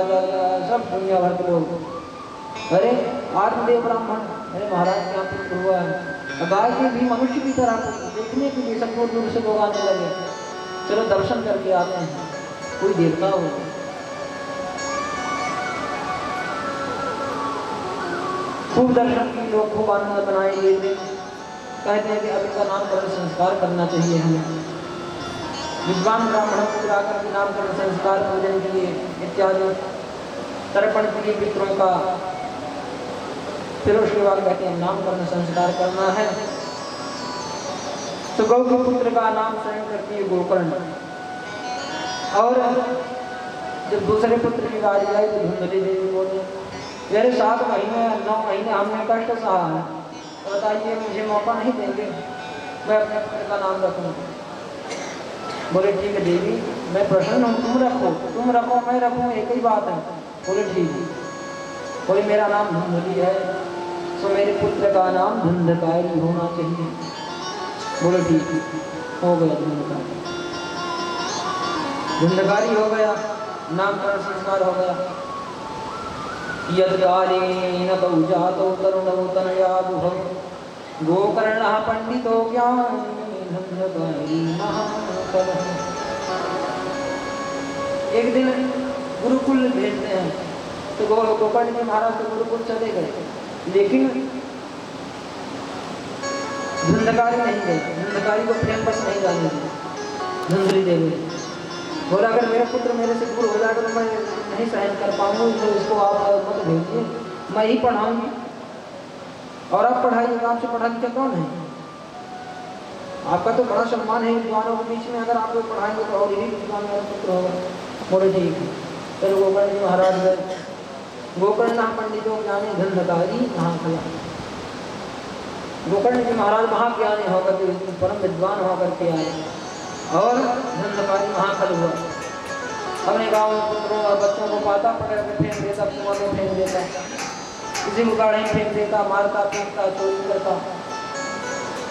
सब दुनिया भर के लोग, अरे आत्मदेव ब्राह्मण, अरे महाराज क्या पुत्र हुआ है। गाय के भी मनुष्य की तरह देखने के लिए सब दूर दूर से लोग आने लगे। चलो दर्शन करके आते हैं, कोई देवता हो। खूब दर्शन की लोग, खूब आनंद बनाएंगे। कहते हैं कि अब इनका नामकरण संस्कार करना चाहिए हमें। विद्वान ब्राह्मणों को बुलाकर के नामकरण संस्कार पूजन के लिए इत्यादि तर्पण के लिए पितरों का। फिर उसके बाद कहते हैं नामकरण संस्कार करना है। तो गौ के पुत्र का नाम स्वयं करती है गोकर्ण। और जब दूसरे पुत्र की बारी आई तो धुंधली देवी बोले, मेरे 7 महीने 9 महीने हमने कष्ट सहा है, बताइए मुझे मौका नहीं देंगे, मैं अपने पुत्र का नाम रखूंगी। बोले ठीक है देवी, मैं प्रसन्न हूँ, तुम रखो मैं रखूँ, एक ही बात है। बोले ठीक है। बोले मेरा नाम धुंधली है, तो मेरे पुत्र का नाम धुंधकारी होना चाहिए। बोले ठीक है, हो गया धुंधकारी, धुंधकारी हो गया, नामकरण संस्कार हो गया। यद्कालेन तौ जातौ तरुणौ तनयाभुवौ गोकर्णः पंडितो ज्ञानी धुंधकारी महाकलः। एक दिन गुरुकुल भेजते हैं, तो गोकर्ण जी महाराज तो गुरुकुल चले गए, लेकिन धुंधकारी नहीं गए। धुंधकारी को प्रेम बस नहीं जाने दी। धुंधली देवी बोला अगर मेरा पुत्र मेरे से दूर हो जाएगा तो मैं नहीं सहन कर पाऊंगा, तो इसको आप मत भेजिए, मैं ही पढ़ाऊंगी। और आप पढ़ाइएगा, आपसे पढ़ा लिखा कौन है? आपका तो बड़ा सम्मान है विद्वानों के बीच में, अगर आप लोग पढ़ाएंगे तो और यही विद्वान मेरा पुत्र होगा। बोले ठीक है। फिर गोकर्ण जी महाराज गए। गोकर्ण पंडितों ज्ञानी धुंधकारी महाकलः। गोकर्ण जी महाराज महाज्ञानी होकर के, परम विद्वान होकर के आए और धुंधकारी महाकल हुआ। अपने गाँव में पुत्रों और बच्चों को पाता पकड़ के फेंक देता, कुआं में फेंक देता, किसी को गाड़ी में फेंक देता, मारता पीटता, चोरी करता,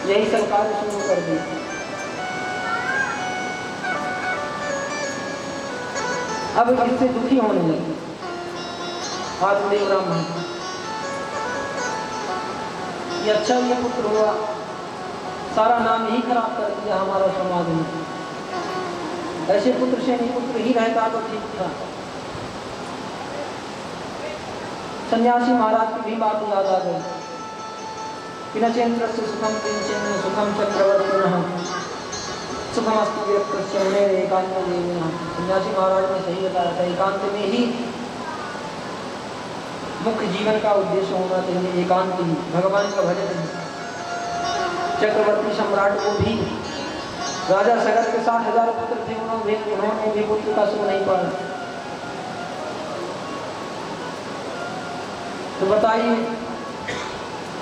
यही सब कार्य शुरू कर दिया। अब इससे दुखी होने लगे आत्मदेव ब्राह्मण। ये अच्छा ये पुत्र हुआ, सारा नाम ही खराब कर दिया हमारा समाज में। ऐसे पुत्र से नहीं पुत्र ही रहता तो ठीक था। सन्यासी महाराज की भी बात याद आ गई। किनचेन्द्रस्य सुखम किंचन सुखम चक्रवर्तिनः सुखमस्तु विरक्तस्य मुनेः एकांते देविनः। सन्यासी महाराज ने सही बताया था, एकांत में ही मुख्य जीवन का उद्देश्य होना चाहिए, एकांत ही भगवान का भजन। चक्रवर्ती सम्राट को भी, राजा सगत के 60,000 पुत्र थे, उन्होंने भी पुत्र का सुख नहीं पाया। तो बताइए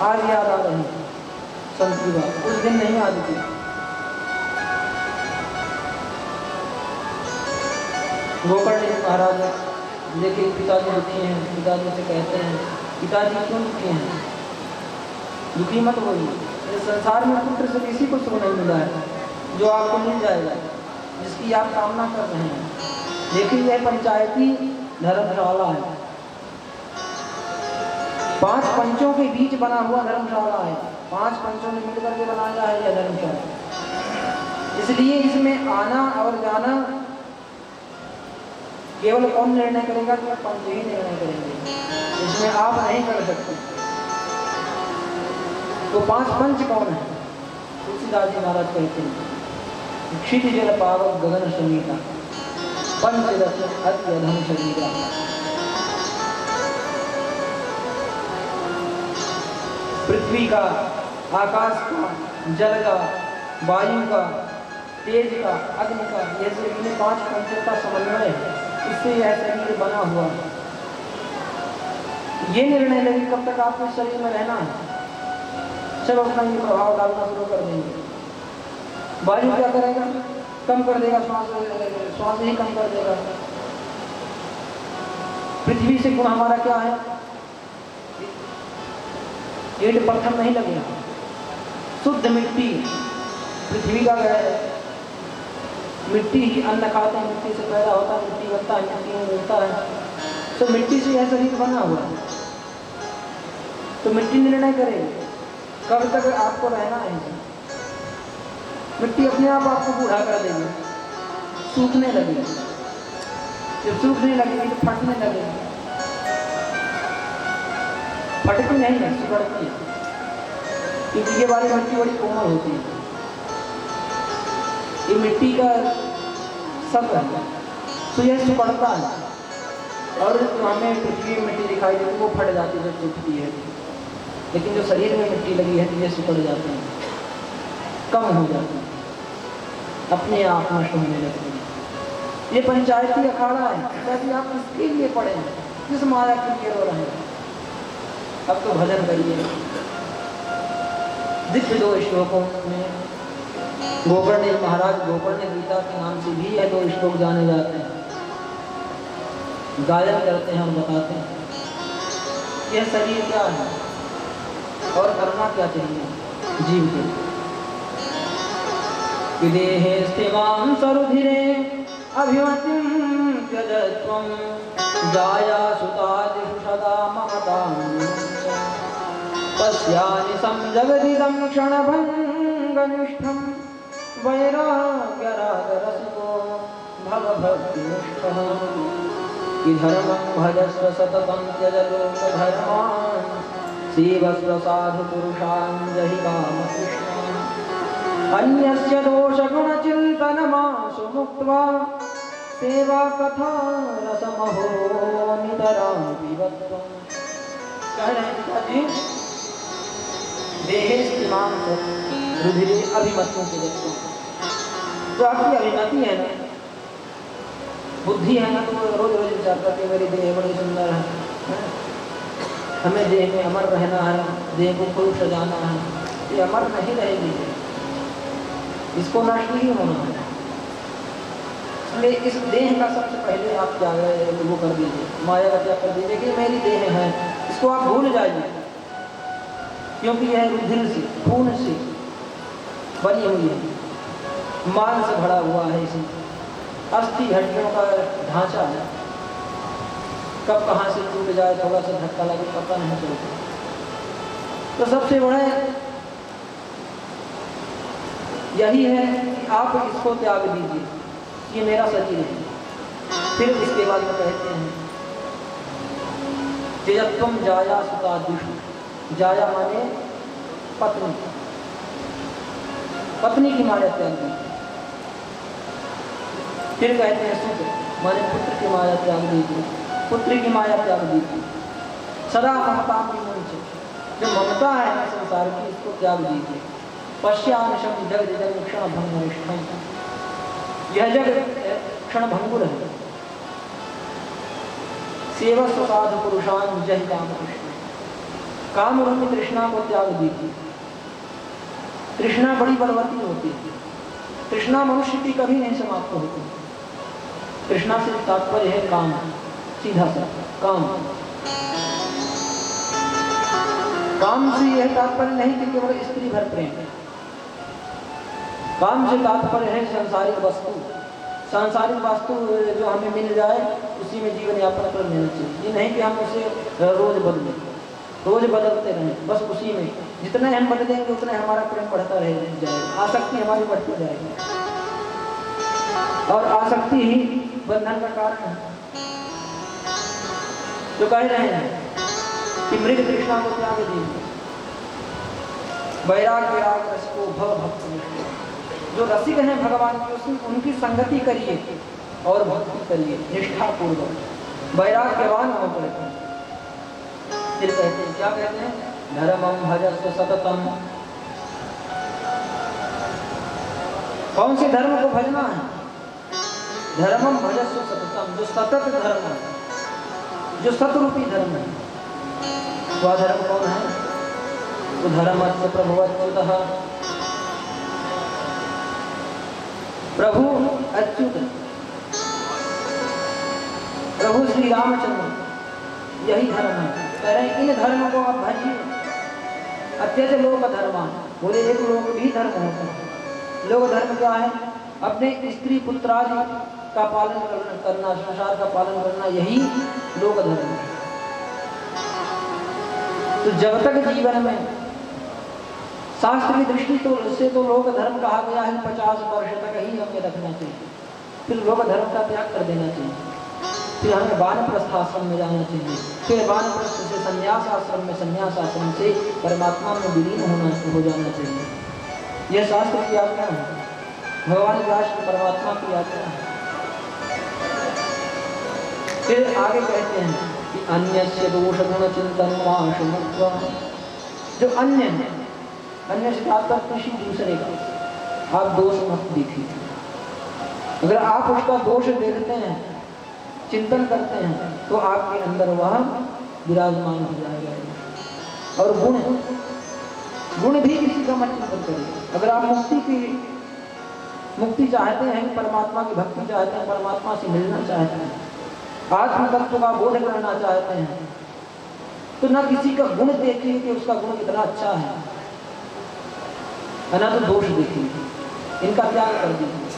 आज याद आ रही संत की बात, उस दिन नहीं याद थी। गोकर्ण जी महाराज देखिए पिताजी दुखी हैं, पिताजी से कहते हैं पिताजी क्यों दुखी हैं? दुखी मत होइए, इस संसार में पुत्र से किसी को सुख नहीं मिला है जो आपको मिल जाएगा, जिसकी आप कामना कर रहे हैं। देखिए यह पंचायती धर्मशाला है, 5 पंचों के बीच बना हुआ धर्मशाला है। 5 पंचों ने मिलकर के बनाया है यह धर्मशाला। इसलिए इसमें आना और जाना केवल कौन निर्णय करेगा? कि पंच ही निर्णय करेंगे, इसमें आप नहीं कर सकते। तो 5 पंच कौन है? तुलसीदास जी महाराज कहते हैं क्षिति जल पावक गगन समीता पंचरत्न अति अधम शरीरा। पृथ्वी का, आकाश का, जल का, वायु का, तेज का, अग्नि का, ये सभी 5 पंचों का समन्वय है, इससे यह शरीर बना हुआ है। ये निर्णय लेंगे कब तक आपको शरीर में रहना है, सब अपना ये प्रभाव डालना शुरू कर देंगे। वायु क्या करेगा? कम कर देगा, श्वास ही कम कर देगा। पृथ्वी से गुण हमारा क्या है? ईंट पत्थर नहीं लगेगा, शुद्ध मिट्टी पृथ्वी का है। मिट्टी ही अन्न खाते हैं, मिट्टी से पैदा होता है, मिट्टी बनता है, मिट्टी में मिलता है। तो मिट्टी से यह शरीर बना हुआ है, तो मिट्टी निर्णय करेगी कब तक आपको रहना है। मिट्टी अपने आप आपको बूढ़ा कर देगी, सूखने लगेगी, जब सूखने लगेगी तो फटने लगेगी, फटती नहीं है, सिकुड़ती है, क्योंकि ये वाली मिट्टी बड़ी कोमल होती है। ये मिट्टी का सब है, तो यह सिकुड़ता है, और जो हमें पृथ्वी में मिट्टी दिखाई देती है वो फट जाती है जब सूखती है, लेकिन जो शरीर में मिट्टी लगी है तो ये सिकुड़ जाते हैं, कम हो जाती है, अपने आप नष्ट होने लगती है। ये पंचायती अखाड़ा है, ताकि आप इसके लिए पढ़े, किस माया के लिए रो रहे हैं। अब तो भजन करिए। दिव्य 2 श्लोकों में गोकर्ण महाराज गोकर्ण गीता के नाम से भी यह 2 श्लोक जाने जाते हैं, गायन करते हैं और बताते हैं यह शरीर क्या है और करना क्या चाहिए जीव के। विदेहे स्थिवां सरुधिरे अभिमतिं त्यजत्वं जाया सुतादिषु सदा महतां पश्यानि संजगदिदं क्षणभङ्गनिष्ठं वैराग्यरागरसिको भवभक्तिनिष्ठः कि धर्मं भजस्व सततं त्यज लोकधर्मान् सेवस्व साधुपुरुषान् जहि कामकृष्णान् अन्यस्य दोषगुणचिन्तनमाशु मुक्त्वा सेवा कथा रसमहो नितरां पिबत्वम्। कह रहे हैं पिताजी, देहे स्थिमां रुधिरे अभिमतिं त्यजत्वम्। जो आपकी अभिमति है ना, बुद्धि है ना, तो रोज रोज विचार करके मेरी देह बड़ी सुंदर है, हमें देह में अमर रहना है, देह को खूब सजाना है। ये अमर नहीं रहेगी, इसको नष्ट नहीं होना है। इसलिए इस देह का सबसे पहले आप क्या वो कर दीजिए, माया का त्याग कर दीजिए कि मेरी देह है, इसको आप भूल जाइए, क्योंकि यह रुधिर से खून से बनी हुई है, मांस से भरा हुआ है, इसी अस्थि हड्डियों का ढांचा है, कब कहाँ से टूट जाए, थोड़ा सा धक्का लगे पता नहीं चलता। तो सबसे बड़ा यही है कि आप इसको त्याग दीजिए, ये मेरा शरीर है। फिर इसके बाद में कहते हैं त्यजत्वं जाया सुतादिषु, जाया माने पत्नी, पत्नी की माया त्याग दीजिए। फिर कहते हैं सुत माने पुत्र की माया त्याग दीजिए, पुत्री की माया त्याग दीजिए। सदा ममता की मुझे, जो ममता है ना संसार की, इसको त्याग दीजिए। पश्यानिशम जग जग क्षण भंगुरिष्ठम, यह जग क्षण भंगुर है। सेवस्व साधु पुरुषान् जहि कामकृष्ण, काम रूपी तृष्णा को त्याग दीजिए। तृष्णा बड़ी बलवती होती है, तृष्णा मनुष्य की कभी नहीं समाप्त होती। तृष्णा से तात्पर्य है काम, सीधा सा काम। काम से यह तात्पर्य नहीं कि केवल स्त्री भर प्रेम, काम से तात्पर्य है सांसारिक वस्तु। सांसारिक वस्तु जो हमें मिल जाए उसी में जीवन यापन कर लेना चाहिए। ये नहीं कि हम उसे रोज बदलें, रोज बदलते रहें, बस उसी में जितने हम बदलेंगे उतने हमारा प्रेम बढ़ता रह जाएगा, आसक्ति हमारी बढ़ती जाएगी, और आसक्ति ही बंधन का कारण है। जो कह रहे हैं कि मृग तृष्णा को त्याग दीजिए, वैराग्य राग रस को भव भक्त, जो रसिक हैं भगवान की उनकी संगति करिए और भक्ति करिए निष्ठा पूर्वक, वैराग्यवान होकर। फिर कहते हैं, क्या कहते हैं, धर्मं भजस्व सततम। कौन से धर्म को भजना है? धर्मं भजस्व सततम, जो सतत धर्म है, जो सतरूपी धर्म है। वह धर्म कौन है? तो धर्मस्य प्रभुवच्युतः, प्रभु अच्युत, प्रभु श्री रामचंद्र, यही धर्म है। कह रहे हैं इन धर्म को आप भजिए। अत्यज लोक धर्म, बोले एक लोक भी धर्म होता है। लोक धर्म क्या है? अपने स्त्री पुत्रादि का पालन करना, संसार का पालन करना, यही लोक धर्म है। तो जब तक जीवन में शास्त्र की दृष्टि से तो लोक धर्म कहा गया है 50 वर्ष तक ही हमें रखना चाहिए, फिर लोक धर्म का त्याग कर देना चाहिए, फिर हमें वानप्रस्थ आश्रम में जाना चाहिए, फिर वानप्रस्थ से संन्यास आश्रम में, संन्यास आश्रम से परमात्मा में विलीन हो जाना चाहिए। यह शास्त्र की आज्ञा है, भगवान व्यास परमात्मा की आज्ञा है। फिर आगे कहते हैं कि अन्यस्य दोष गुण चिंतन वाशुमत्वा, जो अन्य है, अन्य से तात्पर्य किसी दूसरे का आप दोष मत देखिए। अगर आप उसका दोष देखते हैं, चिंतन करते हैं, तो आपके अंदर वह विराजमान हो जाएगा। और गुण भी किसी का मत चिंतन करिए। अगर आप मुक्ति चाहते हैं, परमात्मा की भक्ति चाहते हैं, परमात्मा से मिलना चाहते हैं, आत्म तत्व का बोध करना चाहते हैं, तो ना किसी का गुण देखिए कि उसका गुण कितना अच्छा है, ना तो दोष देखिए, इनका त्याग कर दीजिए।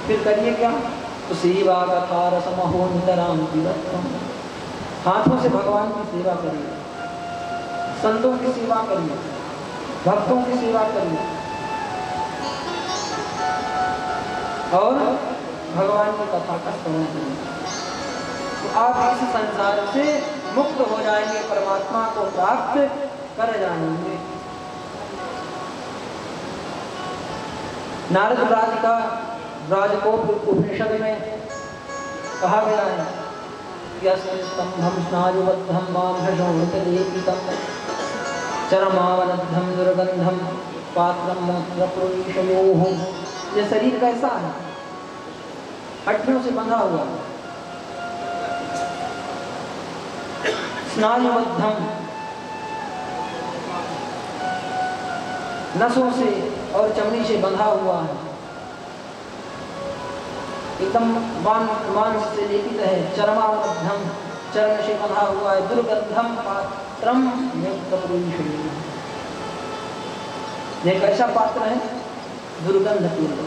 फिर करिए क्या? तो सेवा कथा रसमहो नितराम विवत्तम, हाथों से भगवान की सेवा करिए, संतों की सेवा करिए, भक्तों की सेवा करिए, और भगवान की कथा का श्रवण करिए। तो आप इस संसार से मुक्त हो जाएंगे, परमात्मा को प्राप्त कर जाएंगे। नारद राज को उपनिषद में कहा गया है कि स्तंभम स्नायुबद्धम वामभशोणितलेपितम चरमावनद्धम दुर्गंधम पात्रम मूत्रपुरीशयोः। ये शरीर कैसा है? हड्डियों से बंधा हुआ, स्नायुबद्धम, नसों से और चमड़ी से बंधा हुआ है, एकदम मांस से लेपित है, चरमावनद्धम, चर्म से बंधा हुआ है, दुर्गंधम पात्रम मूत्रपुरीशयोः। ये कैसा पात्र है? दुर्गंध पूर्ण,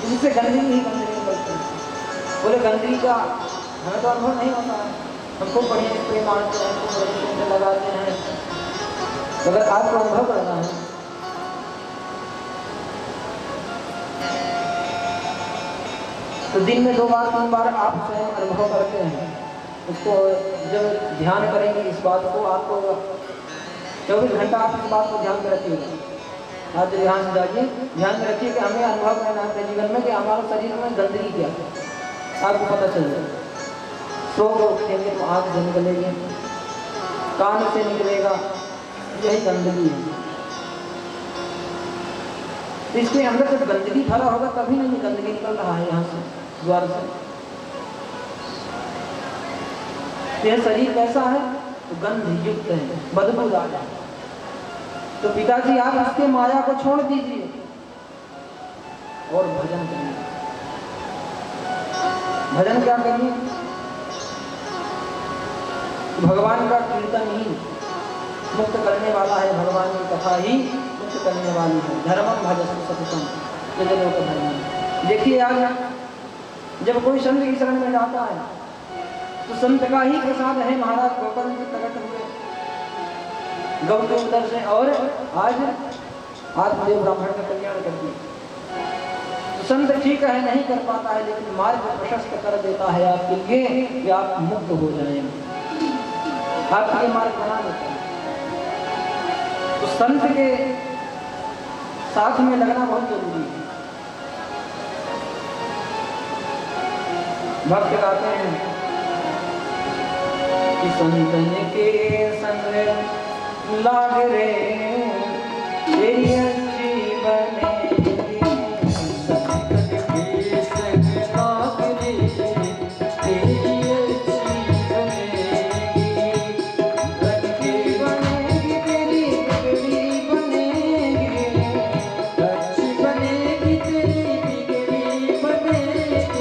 इससे गंदगी ही गंदगी निकलती है। बोले गंदगी का हमें तो अनुभव नहीं होता है, हमको बढ़िया स्प्रे मारते हैं, हमको बढ़िया लगाते हैं। अगर आपको अनुभव करना है तो दिन में 2 बार 3 बार आप स्वयं अनुभव करते हैं उसको। जब ध्यान करेंगे इस बात को, आपको 24 घंटा आप इस बात को ध्यान में रखिएगा। आप ध्यान से जाइए, ध्यान में रखिए कि हमें अनुभव करना है अपने जीवन में कि हमारे शरीर में गंदगी क्या है, आपको पता चल जाएगा। सो को उठेंगे तो आँख से निकलेगी, कान से निकलेगा, यही गंदगी है। इसके अंदर जब गंदगी भरा होगा तभी नहीं गंदगी निकल रहा है यहाँ से, द्वार से। यह शरीर कैसा है? तो गंध युक्त है, बदबूदार है। तो पिताजी आप इसके माया को छोड़ दीजिए और भजन करिए। भजन क्या करिए? भगवान का कीर्तन ही मुक्त करने वाला है, भगवान की कथा ही मुक्त करने वाली है। धर्मम भजस्व सततम, ये लोक धर्म है। देखिए आज जब कोई संत की शरण में जाता है तो संत का ही प्रसाद है। महाराज गोकर्ण जी प्रकट हुए गौ के उदर से, और आज आत्मदेव ब्राह्मण का कल्याण कर दिया। तो संत ठीक है नहीं कर पाता है, लेकिन मार्ग प्रशस्त कर देता है आपके लिए कि आप मुक्त हो जाएंगे, आपके मार्ग बना देता है। तो संत के साथ में लगना बहुत जरूरी है। भक्त गाते हैं कि संतन के संग लाग रे तेरी अच्छी बनेगी, संतन के संग लाग रे तेरी अच्छी बनेगी, अच्छी बनेगी तेरी बिगड़ी बनेगी, अच्छी बनेगी तेरी बिगड़ी बनेगी,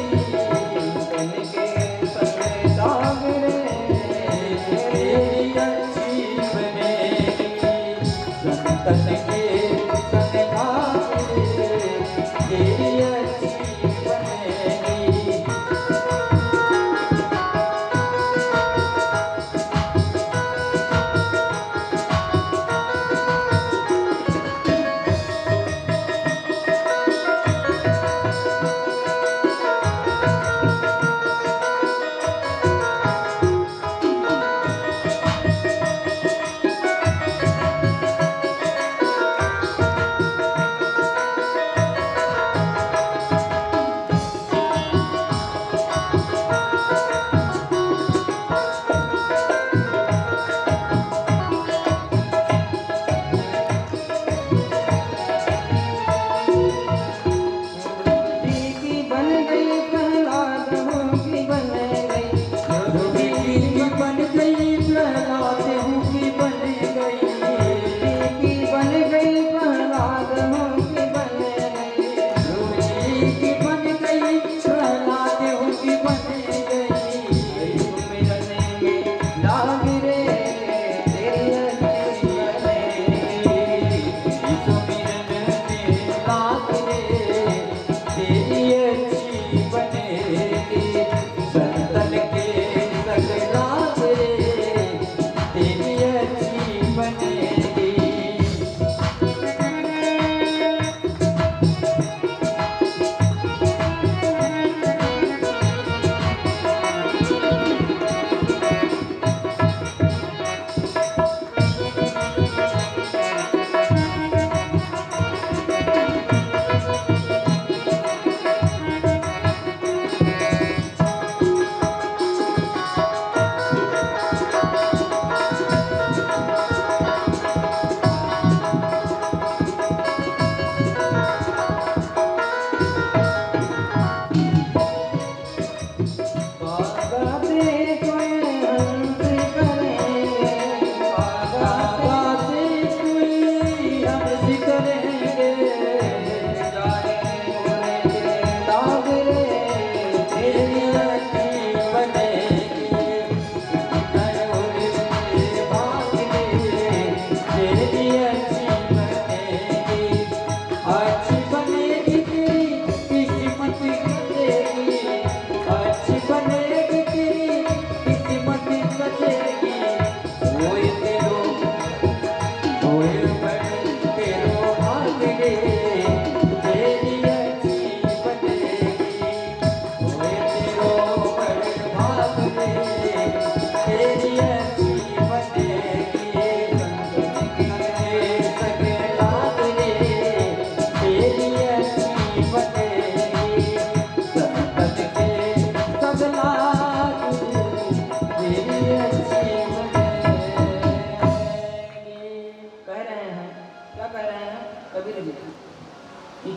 संतन के संग लाग रे तेरी अच्छी बनेगी, संतन के संग लाग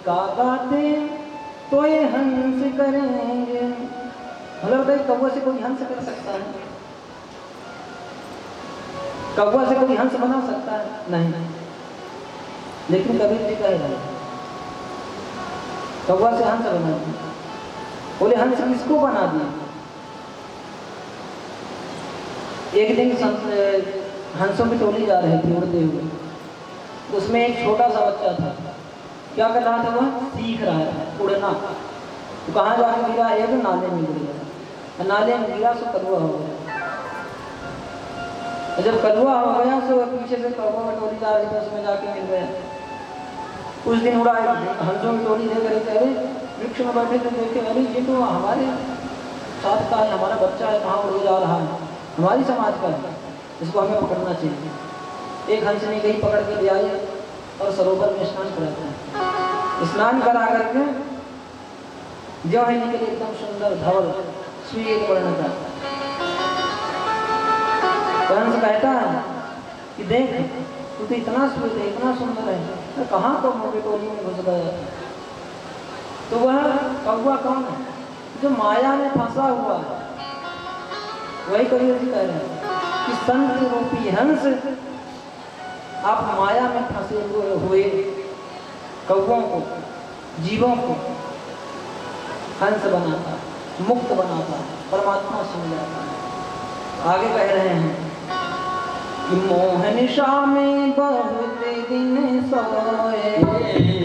का गाते तो ये हंस करेंगे। मतलब बताइए, कौवा से कोई हंस कर सकता है? कौवा से कोई हंस बना सकता है? नहीं। लेकिन कबीर जी कह रहे कौवा से हंस बना दिया। बोले हंस किसको बना दिया? एक दिन हंसों की टोली जा रही थी उड़ते हुए, उसमें एक छोटा सा बच्चा था। क्या कर रहा था? वह सीख रहा था उड़ना। तो कहाँ जाके गिरा? एक नाले में गिर गया। नाले में गिरा तो कलुआ हो गया। जब कलुआ हो गया तो वह पीछे से कौवा की टोली जा रही थी, उसमें जाके मिल गया। उस दिन उड़ा हंसों की टोली देख रहे थे, अरे वृक्ष में बैठे थे, देखे अरे ये तो हमारे साथ का है, हमारा बच्चा है, कहाँ उड़ जा रहा है, हमारी समाज का है, इसको हमें पकड़ना चाहिए। एक हंस ने गई, पकड़ के ले आई और सरोवर में स्नान कराते हैं। स्नान करा करके जो है निकले एकदम सुंदर धवल श्वेत वर्ण का। हंस कहता है कि देख तू तो इतना श्वेत है, इतना सुंदर है, तो कहाँ कौवा की टोली में घुस गया? तो वह कौवा कौन है? जो माया में फंसा हुआ है। वही कबीर जी कह रहे हैं कि संत रूपी हंस आप माया में फंसे हुए कौवों को, जीवों को हंस बनाता, मुक्त बनाता, परमात्मा से मिलाता है। आगे कह रहे हैं कि मोह निशा में बहुत दिन सोए,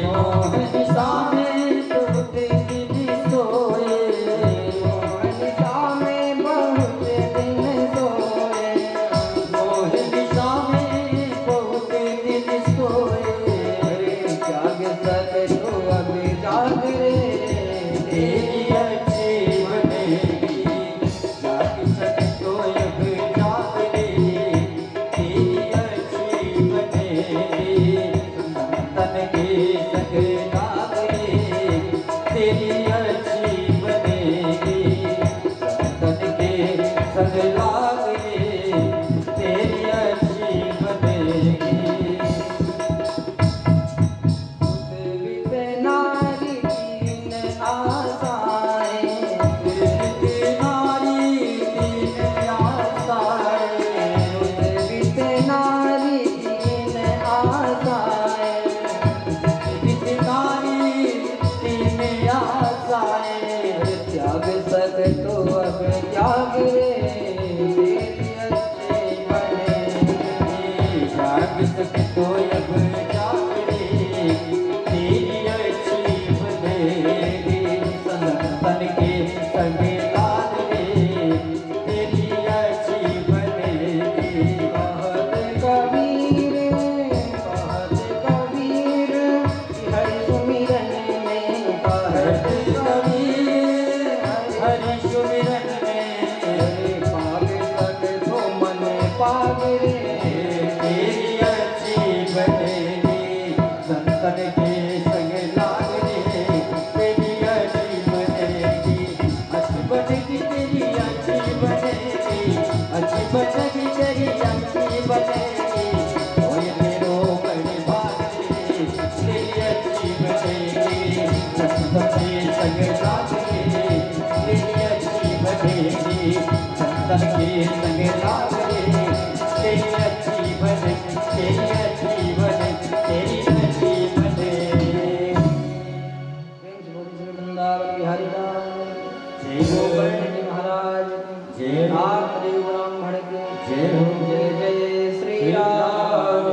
मोह निशा में बहुत दिन सोए, मोह निशा में बहुत दिन सोए, मोह निशा में बहुत दिन सोए। जाग सके तो अब जाग रे, तेरी अच्छी बनेगी। जाग सके तो अब जाग रे, तेरी अच्छी बनेगी। तन के संग लाग रे, तेरी अच्छी बनेगी। तन के संग लाग रे, तेरी अच्छी बनेगी। नारी दीन आसाए, नारी दीन आसाए, नारी दीन आसाए, नारी दीन आसाए। त्याग सक तो अब त्याग रे, तेरी अच्छी बनेगी। त्याग सक तो अब त्याग रे, तेरी अच्छी बनेगी। तन के संग लाग रे, तेरी अच्छी बनेगी। कहत कबीर हरि सुमिरन में, कहत कबीर हरि सुमिरन में। पाग सक तो मन पाग रे, तेरी अच्छी बनेगी। संतन के संग लाग रे, तेरी अच्छी बनेगी। अच्छी बनेगी तेरी अच्छी बनेगी, अच्छी बनेगी तेरी अच्छी बनेगी। ओए तेरो बड़े भाग रे, तेरी अच्छी बनेगी। संतन के संग लाग रे, तेरी अच्छी बनेगी। संतन के संग लाग रे, तेरी अच्छी बनेगी, तेरी अच्छी बनेगी, तेरी अच्छी बनेगी। वृंदावन बिहारी लाल जय हो, गोवर्धन जी महाराज जय, आप देव ब्राह्मण के जय हो, जय जय श्री राम।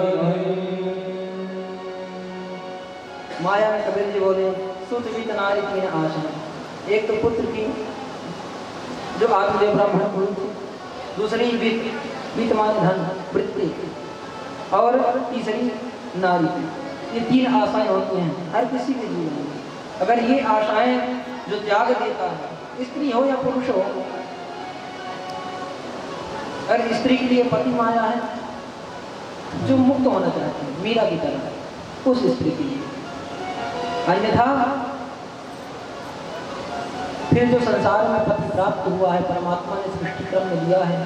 माया में कबीर जी बोले सुत वित नारी तीन आशा। एक तो पुत्र की जो आत्मदेव ब्राह्मण को, दूसरी वित्त माने धन वृत्ति, और तीसरी नारी। ये तीन आशाएं होती हैं हर किसी के जीवन में। अगर ये आशाएं जो त्याग देता है, स्त्री हो या पुरुष हो, अगर स्त्री के लिए पति माया है जो मुक्त होना चाहती है मीरा की तरह, उस स्त्री के लिए। अन्यथा फिर जो संसार में पति प्राप्त हुआ है, परमात्मा ने सृष्टि क्रम में दिया है,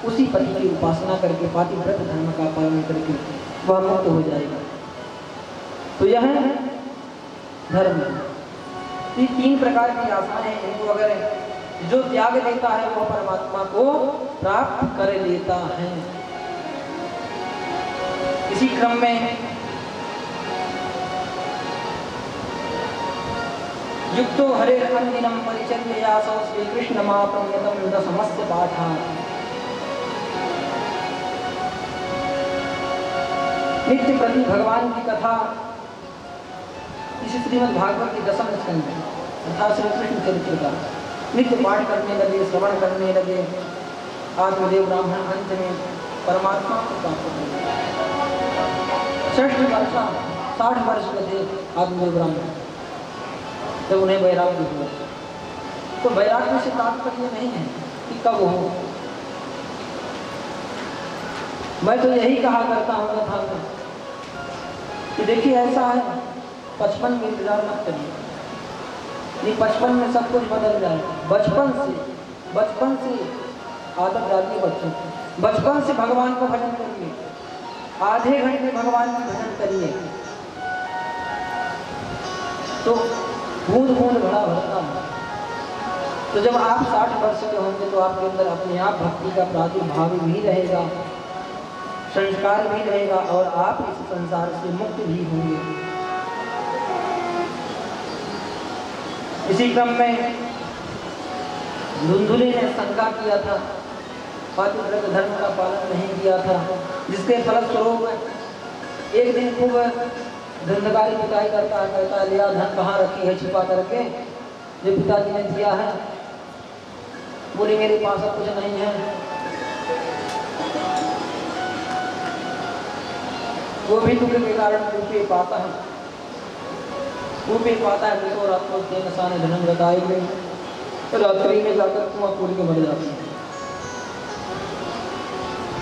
उसी पति की उपासना करके पातिव्रत धर्म का पालन करके वह मुक्त हो जाएगा। तो यह धर्म। ये 3 प्रकार की आशाएं हैं इनको अगर जो त्याग देता है वो परमात्मा को प्राप्त कर लेता है। इसी क्रम में युक्तो हरे अन्दिनम परिचर्य यासौ श्री कृष्ण महाप्रण्यतम दशमस्य पाठा। नित्य प्रति भगवान की कथा इसी श्रीमद् भागवत के 10वें स्कंध में अर्थात श्री कृष्ण चरित्र का नित्य पाठ करने लगे, श्रवण करने लगे। आत्मदेव ब्राह्मण अंत में परमात्मा को प्राप्त कर गए। 60 वर्ष के थे आत्मदेव ब्राह्मण जब उन्हें वैराग्य हुआ। तो वैराग्य से तात्पर्य नहीं है कि कब हो। मैं तो यही कहा करता हूँ था कि देखिए ऐसा है 55 में इंतजार मत करिए, नहीं 55 में सब कुछ बदल जाए। बचपन से आदत डालिए बच्चों को, बचपन से भगवान को भजन करिए, आधे घंटे भगवान की भजन करिए तो बूंद बूंद घड़ा भरता है। तो जब आप 60 वर्ष के होंगे तो आपके अंदर अपने आप भक्ति का प्रादुर्भाव भी रहेगा, संस्कार भी रहेगा और आप इस संसार से मुक्त भी होंगे। इसी क्रम में धुंधुली ने शंका किया था, पातिव्रत धर्म का पालन नहीं किया था, जिसके फलस्वरूप एक दिन खूब धंधकारी पिटाई करता है, कहता है लिया धन कहाँ रखी है छिपा करके, जो पिताजी ने दिया है। बोली मेरे पास अब कुछ नहीं है। वो भी दुख के कारण कूपे पाता है तो रात को नशाने धनम बताए गए तो रात्रि में जाकर कुआं पूरी के मर जाते हैं।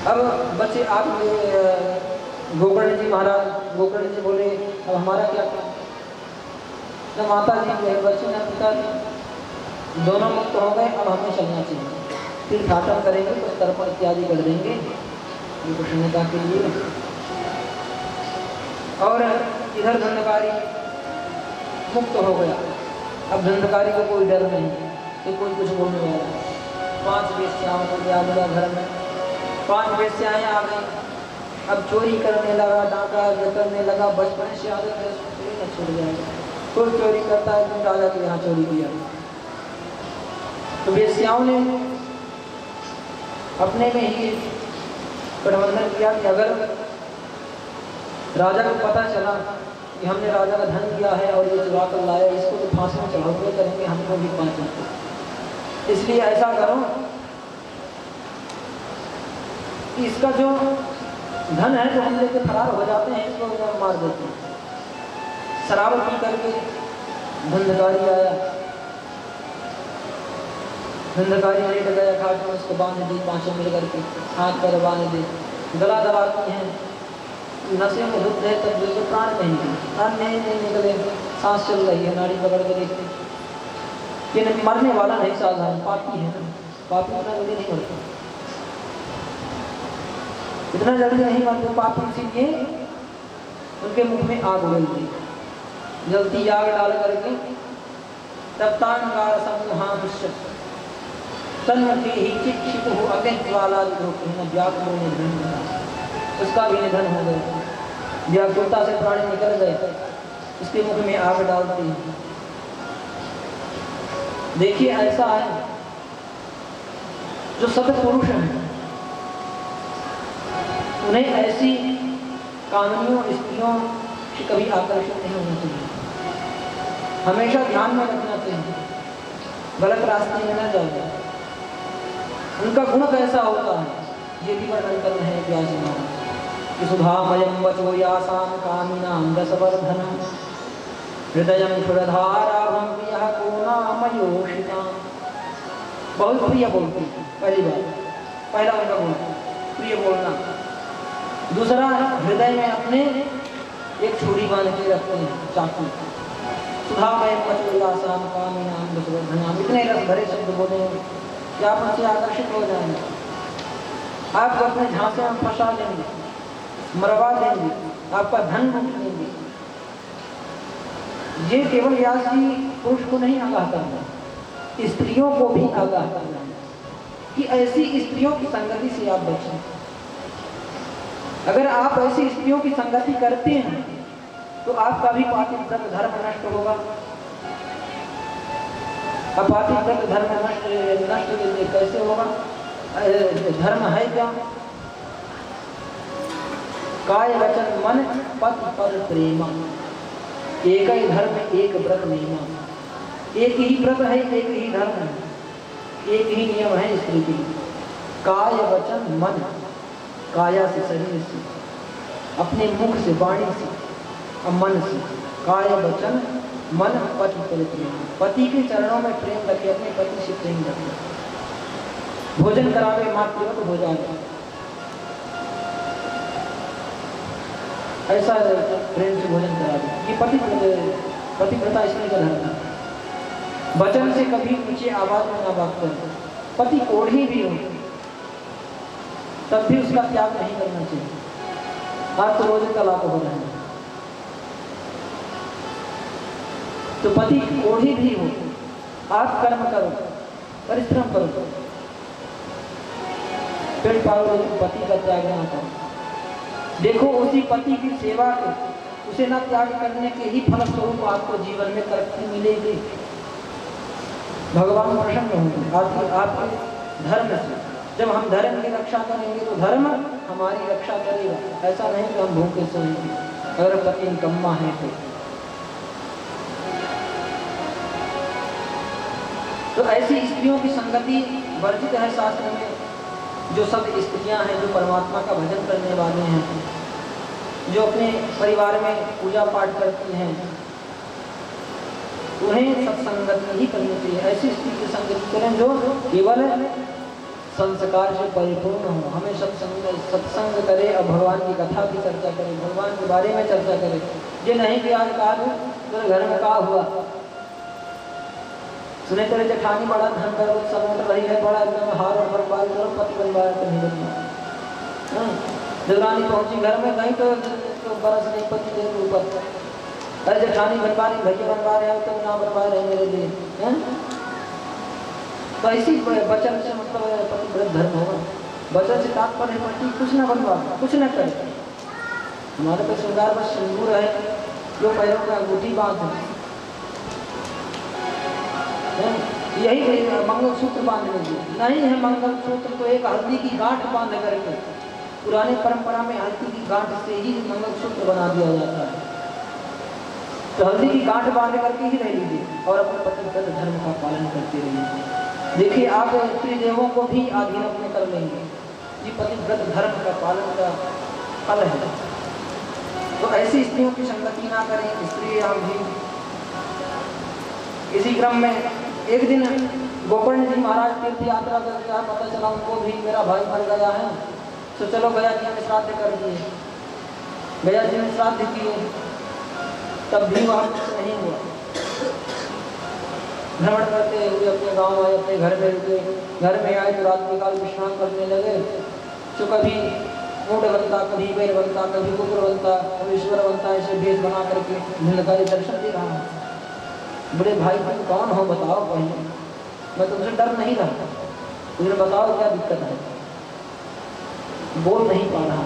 अब बच्चे आप गोकर्ण जी महाराज गोकर्ण जी बोले अब हमारा क्या काम। जब माता जी बच्चे ने पिताजी दोनों मुक्त हो गए, अब हमें चलना चाहिए, फिर घाटन करेंगे, कुछ तर्पण इत्यादि कर देंगे प्रसन्नता के लिए। और इधर धंधकारी मुक्त हो गया। अब धंधकारी को कोई डर नहीं कि कोई कुछ बोलने वाला। 5 वेश्याओं को ले आ गया घर में, 5 वेश्याएं आ गई। अब चोरी करने लगा, डाका करने लगा। बचपन से आदत है, चोरी न छूट जाएगा। कोई चोरी करता है तो राजा के यहाँ चोरी किया। तो वेश्याओं ने अपने में ही प्रबंधन किया कि अगर राजा को पता चला कि हमने राजा का धन दिया है और ये चुरा कर लाया, इसको तो फांसी में चढ़ाओगे करेंगे, हमको भी 5 लाख। इसलिए ऐसा करो कि इसका जो धन है जो हम लेके फरार हो जाते हैं, इसको मार देते हैं। शराब पी करके धंधकारी आया, धंधकारी लेट गया घाट में, उसको बांध दी 5 मिल करके, हाथ पर बांध दे, गला दबाती हैं। नशे में धुत है तब जो प्राण नहीं निकले, सांस चल रही है, नाड़ी पकड़ के देखते कि मरने वाला नहीं, साधारण पापी है ना, पापी इतना जल्दी नहीं मरता, इतना जल्दी नहीं मरते पापी। इसीलिए उनके मुख में आग उगल दी, जलती आग डाल करके तब तांगार समूहांश तन्मति ही चिक्षित हो अग्निज्वाला व्याकुल निधन, उसका भी निधन हो गया। व्याकुलता से प्राणी निकल गए, उसके मुख में आग डालती है। देखिए ऐसा है जो सत्पुरुष हैं, उन्हें ऐसी कामनियों स्त्रियों से कभी आकर्षित नहीं होना चाहिए, हमेशा ध्यान में रखना चाहिए, गलत रास्ते में न जाए। उनका गुण कैसा होता है ये भी वर्णन कर रहे हैं व्यास महाराज कि सुधामयं वचो यासां कामिनां रसवर्धनं हृदयं सुरधाराभं प्रियः को नामयोषितां। बहुत प्रिय बोलती है, पहली बात, पहला उनका गुण प्रिय बोलना। दूसरा, हृदय में अपने एक छुरी बांध के रखते हैं, चाकू। सुधामयं वचो यासां कामिनां रसवर्धनं, इतने रस भरे शब्द बोले कि आप उनसे आकर्षित हो जाएंगे, आपको अपने झांसे में फंसा देंगे, मरवा देंगे, आपका धन लूट लेंगे। ये केवल व्यास जी पुरुष को नहीं आगाह करना, स्त्रियों को भी आगाह करना कि ऐसी स्त्रियों की संगति से आप बचें। अगर आप ऐसी स्त्रियों की संगति करते हैं तो आपका भी पातिक धर्म नष्ट होगा। अब पातिक धर्म नष्ट कैसे होगा? धर्म है क्या? काय वचन मन पद पर प्रेम, एक ही धर्म एक व्रत नियम। एक ही व्रत है, एक ही धर्म है, एक ही नियम है स्त्री के लिए। काय वचन मन, काया से शरीर से, अपने मुख से वाणी से और मन से। काय वचन मन पति पर प्रेम, पति के चरणों में प्रेम रखे, अपने पति से प्रेम रखे। भोजन करावे मातृवत हो जाए, ऐसा प्रेम से भोजन करा दे। ये पतिव्रता इसमें का धर्म है। वचन से कभी ऊंचे आवाज में ना बात कर, पति कोढ़ी भी हो तब भी उसका त्याग नहीं करना चाहिए। आज तो रोज तलाक हो रहे हैं, तो पति कोढ़ी भी हो, आप कर्म करो, परिश्रम करो, पेट पालो, लेकिन पति का त्याग ना करो। देखो उसी पति की सेवा के, उसे न त्याग करने के ही फलस्वरूप आपको जीवन में तरक्की मिलेगी। भगवान प्रसन्न होंगे आपके धर्म से। जब हम धर्म की रक्षा करेंगे तो धर्म हमारी रक्षा करेगा। ऐसा नहीं कि हम भूखे सोएंगे अगर पति निकम्मा है तो ऐसी स्त्रियों की संगति वर्जित है शास्त्र में। जो सब स्त्रियां हैं जो परमात्मा का भजन करने वाले हैं, जो अपने परिवार में पूजा पाठ करती हैं, उन्हें सत्संगति ही करनी चाहिए। ऐसी स्त्री की संगति करें जो केवल संस्कार से परिपूर्ण हो, हमें सत्संग करे और भगवान की कथा की चर्चा करे, भगवान के बारे में चर्चा करे। ये नहीं कि आज कहा तो घर में कहा हुआ सुने तेरे जेठानी बड़ा धन कर समुद्र रही है, बड़ा एकदम हार और बर्बाद करो, पति बनवाया तो नहीं बनवा। देवरानी पहुंची घर में गई तो बरस नहीं पति देव ऊपर, अरे जेठानी बनवा रही, भैया बनवा रहे हो तो ना बनवा रहे मेरे लिए। तो ऐसी वचन से मतलब पति धर्म होगा। वचन से तात्पर्य है पति कुछ ना बनवा, कुछ ना करे। हमारे पास श्रृंगार बस सिंदूर है, जो पैरों में अंगूठी बांध है, यही मंगलसूत्र बांध लीजिए। नहीं है मंगलसूत्र तो एक हल्दी की गांठ बांध करके, पुराने परंपरा में हल्दी की गांठ से ही मंगलसूत्र बना दिया जाता है। तो हल्दी की गांठ बांध करके ही रह लीजिए और अपने पतिव्रत धर्म का पालन करते रहिए। देखिए आप त्रिदेवों को भी आधीन अपने कर लेंगे। ये पतिव्रत धर्म का पालन का फल है। तो ऐसी स्त्रियों की संगति ना करें। स्त्री आप भी इसी क्रम में एक दिन गोकर्ण जी महाराज तीर्थ यात्रा करके आए, पता चला उनको भी मेरा भाई मर गया है, तो चलो गया जी में श्राद्ध कर दिए। गया जी में श्राद्ध किए, तब भी वहाँ कुछ नहीं हुआ। भ्रमण करते हुए अपने गांव आए, अपने घर में रुके। घर में आए तो रात में काल विश्राम करने लगे। तो कभी ऊँट बनता, कभी बैल बनता, कभी कुकुर बनता, कभी ईश्वर बनता, ऐसे भेष बना करके नीलकारी दर्शन दे रहा है। बड़े भाई तुम कौन हो बताओ पहले, मैं तुमसे डर नहीं रहा, तुझे बताओ क्या दिक्कत है। बोल नहीं पा रहा,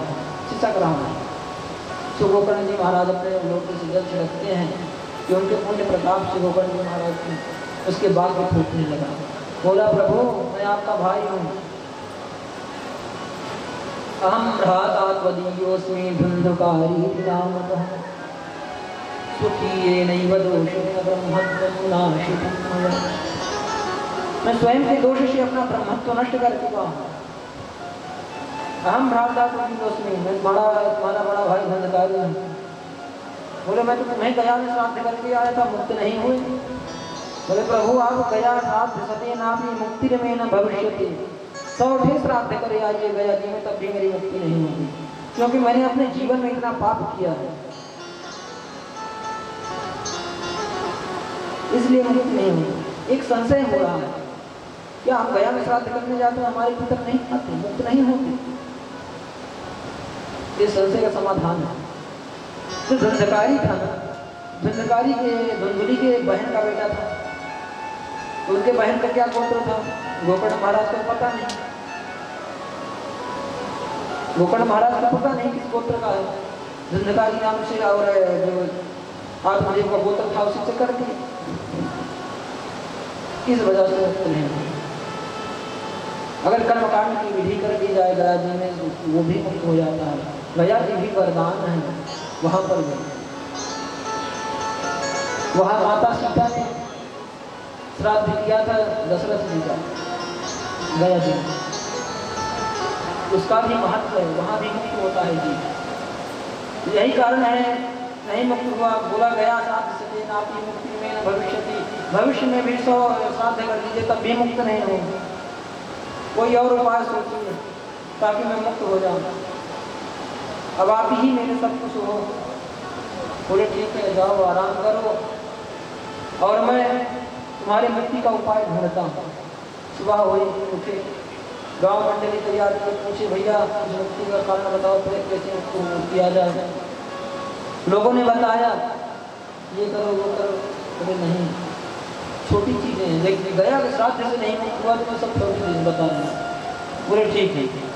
चिचक रहा है। तो गोकर्ण जी महाराज अपने लोटे से जल छिड़कते हैं कि उनके पुण्य प्रताप से गोकर्ण जी महाराज की उसके बाद वो फूटने लगा। बोला प्रभु मैं आपका भाई हूँ। अहम भ्रातात्वदीयोस्मि धुंधुकारी नामतः सुखीये नैव दोषेण ब्रह्मत्वं नाशितं। मैं स्वयं के दोष से अपना ब्रह्मत्व नष्ट कर चुका हूँ। अहम भ्रातात्वदीयोस्मि, मैं तुम्हारा बड़ा भाई धुंधकारी हूँ। बोले मैं तो तुम्हें गया में श्राद्ध करके आया था, मुक्त नहीं हुए। बोले प्रभु आप गया श्राद्ध सदे नापि मुक्तिर्मे न भविष्यति। 100 श्राद्ध करे आइए गया जी में, तब भी मेरी मुक्ति नहीं होगी, क्योंकि मैंने अपने जीवन में इतना पाप किया है, इसलिए मुक्त नहीं होगी। एक संशय हो रहा है, क्या हम गया में श्राद्ध करने जाते हैं हमारे पितर नहीं आते, मुक्त नहीं होते? इस संशय का समाधान है। तो धंधकारी था ना, धुंधकारी के धुंधुली के बहन का बेटा था। तो उनके बहन का क्या गोत्र था गोकर्ण महाराज को पता नहीं। गोकर्ण महाराज को पता नहीं किस गोत्र का है। धुंधकारी नाम से और जो आत्मदेव का गोत्र था उसी से कर दिया। किस वजह से मुक्त नहीं। अगर कर्मकांड की विधि कर दी जाए गया जी में वो भी मुक्त हो जाता है। गया जी भी वरदान है। वहां पर गए, वहां माता सीता ने श्राद्ध किया था दशरथ जी का गया जी, उसका भी महत्व है। वहां भी मुक्त होता है जी। यही कारण है नहीं मुक्त हुआ। बोला गया साथ सके नापी मुक्ति में न भविष्यति। भविष्य में भी 100 श्राद्ध कर लीजिए तब भी मुक्त नहीं होंगे। कोई और उपाय सोचिए ताकि मैं मुक्त हो जाऊं। अब आप ही मेरे सब कुछ हो। बोले ठीक है जाओ आराम करो और मैं तुम्हारे मुक्ति का उपाय ढूंढता हूँ। सुबह हुई, उठे, गांव मंडली तैयार किए, पूछे भैया मुक्ति का कारण बताओ फिर कैसे मुक्त किया जाए। लोगों ने बताया ये करो वो करो। बोले नहीं छोटी चीजें हैं, लेकिन गया के श्राद्ध से नहीं मुक्त हुआ तो सब छोटी चीजें बता रहे हैं। बोले ठीक है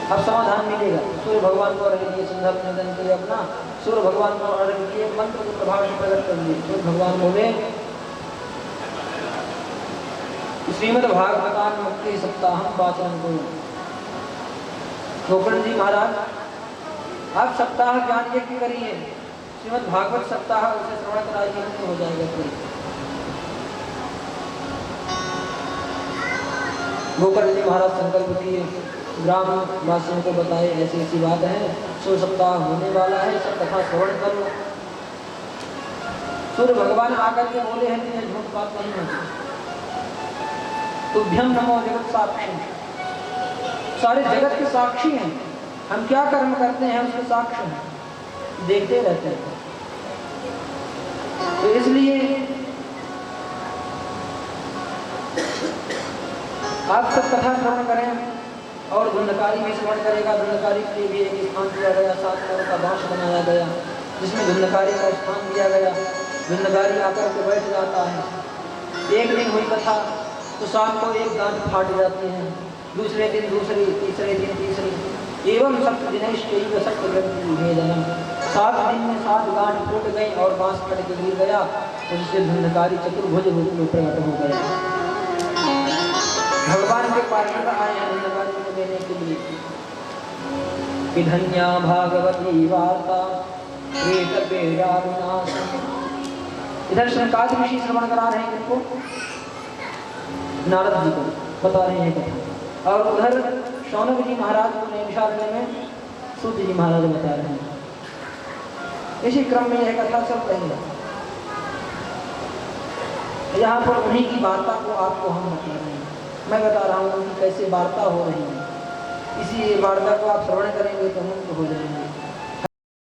अब समाधान मिलेगा। सूर्य भगवान को अर्घ दिए, संध्या निधन के लिए अपना सूर्य भगवान को अर्घ दिए, मंत्र को प्रभाव से प्रकट कर दिए। सूर्य भगवान बोले श्रीमद् भागवतान मुक्ति सप्ताह वाचन को। गोकर्ण जी महाराज आप सप्ताह ज्ञान यज्ञ करिए, श्रीमद् भागवत सप्ताह उसे श्रवण कराइए, मुक्त हो जाएगा कोई। गोकर्ण जी महाराज संकल्प किए, ग्राम वासियों को बताए ऐसी ऐसी बात है, 100 सप्ताह होने वाला है, सब कथा श्रवण करो। सूर्य भगवान आकर के बोले हैं कि झूठ बात नहीं होती। तुभ्यम नमो जगत साक्षी। सारे जगत के साक्षी हैं, हम क्या कर्म करते हैं उसके साक्षी हैं, देखते रहते हैं। तो इसलिए आप सब कथा श्रवण करें और धुंधकारी भी श्रवण करेगा। धुंधकारी के लिए भी एक स्थान दिया गया, 7 करोड़ का बांस बनाया गया जिसमें धुंधकारी का स्थान दिया गया। धुंधकारी आकर के बैठ जाता है। एक दिन हुई कथा तो शाम को एक गांठ फाट जाती है, दूसरे दिन दूसरी, तीसरे दिन तीसरी, एवं सप्त दिनेश सप्त विभेदनम। 7 दिन में 7 गांठ फूट गई और बांस कट के गिर गया, उससे धुंधकारी चतुर्भुज रूप में प्रकट हो गया। भगवान के पार्षद आए हैं धुंधकारी को देने के लिए। विधन्या भागवती वार्ता प्रेत बेड़ा विनाश। इधर शनकादि ऋषि श्रवण करा रहे हैं इनको, नारद जी को बता रहे हैं कथा, और उधर शौनक जी महाराज को नैमिषारण्य में सूत जी महाराज बता रहे हैं। इसी क्रम में यह कथा चल रही है। यहाँ पर उन्हीं की वार्ता को आपको हम बता रहे हैं। मैं बता रहा हूँ कि कैसे वार्ता हो रही है। इसी वार्ता को आप श्रवण करेंगे तो मुक्त हो जाएंगे।